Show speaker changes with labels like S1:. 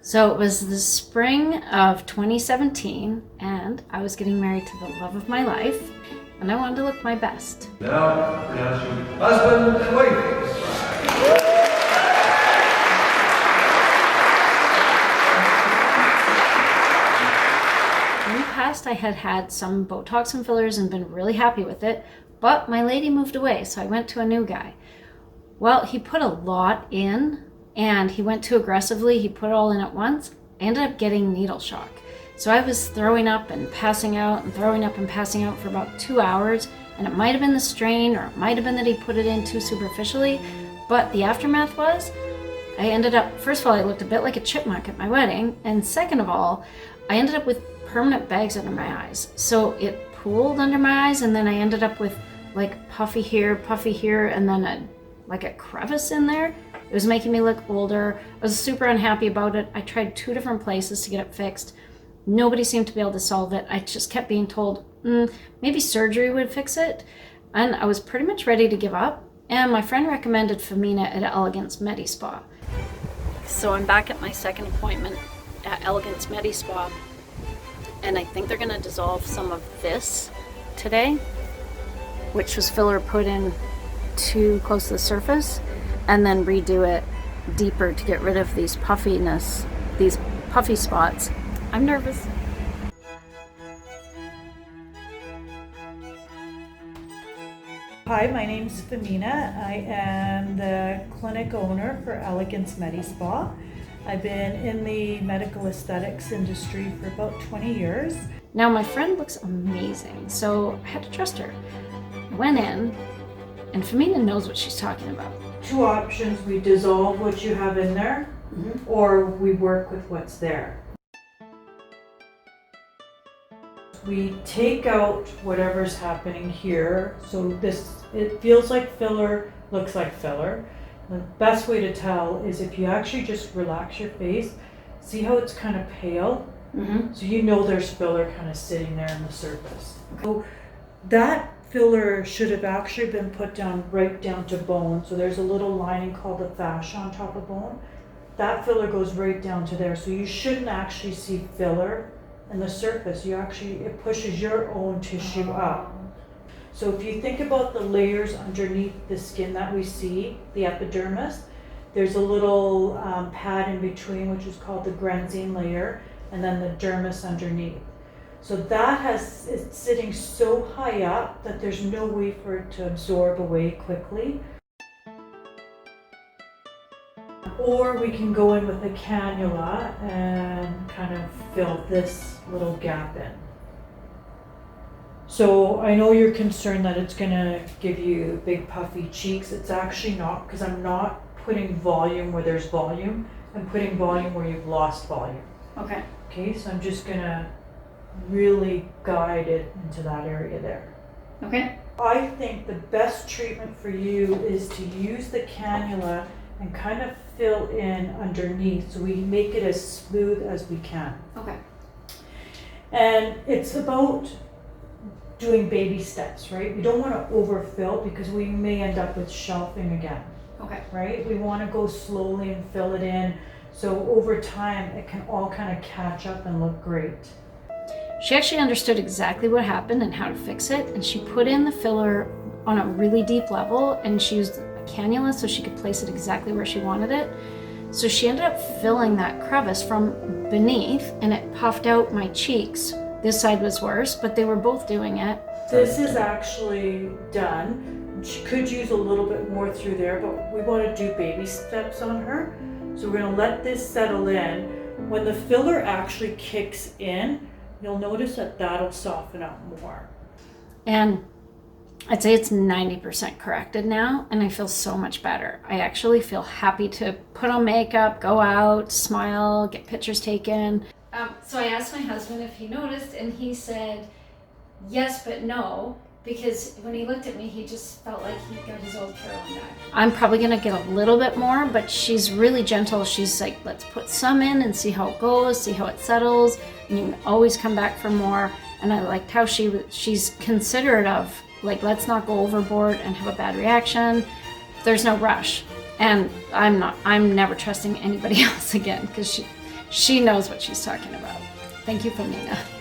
S1: So it was the spring of 2017, and I was getting married to the love of my life, and I wanted to look my best.
S2: Now, pronounce you husband and wife.
S1: In the past, I had had some Botox and fillers and been really happy with it, but my lady moved away, so I went to a new guy. Well, he put a lot in, and he went too aggressively. He put it all in at once. I ended up getting needle shock. So I was throwing up and passing out and throwing up and passing out for about 2 hours, and it might have been the strain, or it might have been that he put it in too superficially, but the aftermath was, I ended up, first of all, I looked a bit like a chipmunk at my wedding, and second of all, I ended up with permanent bags under my eyes. So it pooled under my eyes, and then I ended up with like puffy here, and then like a crevice in there. It was making me look older. I was super unhappy about it. I tried 2 different places to get it fixed. Nobody seemed to be able to solve it. I just kept being told, maybe surgery would fix it. And I was pretty much ready to give up. And my friend recommended Femeena at Elegance Medispa. So I'm back at my second appointment at Elegance Medispa. And I think they're gonna dissolve some of this today, which was filler put in too close to the surface, and then redo it deeper to get rid of these puffiness, these puffy spots. I'm nervous.
S3: Hi, my name is Femeena. I am the clinic owner for Elegance Medispa. I've been in the medical aesthetics industry for about 20 years.
S1: Now my friend looks amazing, so I had to trust her. I went in, and Femeena knows what she's talking about.
S3: 2 options: we dissolve what you have in there, or we work with what's there. We take out whatever's happening here. So it feels like filler, looks like filler. The best way to tell is if you actually just relax your face, see how it's kind of pale? So you know there's filler kind of sitting there on the surface. So that filler should have actually been put down right down to bone. So there's a little lining called the fascia on top of bone. That filler goes right down to there. So you shouldn't actually see filler in the surface. It pushes your own tissue up. So if you think about the layers underneath the skin that we see, the epidermis, there's a little pad in between, which is called the granzine layer, and then the dermis underneath. So that it's sitting so high up that there's no way for it to absorb away quickly. Or we can go in with a cannula and kind of fill this little gap in. So I know you're concerned that it's gonna give you big puffy cheeks. It's actually not, because I'm not putting volume where there's volume. I'm putting volume where you've lost volume.
S1: Okay.
S3: Okay, so I'm just gonna really guide it into that area there.
S1: Okay.
S3: I think the best treatment for you is to use the cannula and kind of fill in underneath, so we make it as smooth as we can.
S1: Okay.
S3: And it's about doing baby steps, right? We don't want to overfill because we may end up with shelving again.
S1: Okay.
S3: Right? We want to go slowly and fill it in, so over time it can all kind of catch up and look great.
S1: She actually understood exactly what happened and how to fix it, and she put in the filler on a really deep level, and she used a cannula so she could place it exactly where she wanted it. So she ended up filling that crevice from beneath, and it puffed out my cheeks. This side was worse, but they were both doing it.
S3: This is actually done. She could use a little bit more through there, but we want to do baby steps on her. So we're going to let this settle in. When the filler actually kicks in, you'll notice that that'll soften up more.
S1: And I'd say it's 90% corrected now, and I feel so much better. I actually feel happy to put on makeup, go out, smile, get pictures taken. So I asked my husband if he noticed, and he said yes, but no, because when he looked at me, he just felt like he got his old Carolyn back. I'm probably gonna get a little bit more, but she's really gentle. She's like, let's put some in and see how it goes, see how it settles, and you can always come back for more. And I liked how she's considerate of, like, let's not go overboard and have a bad reaction. There's no rush. And I'm never trusting anybody else again, because She knows what she's talking about. Thank you, Femeena.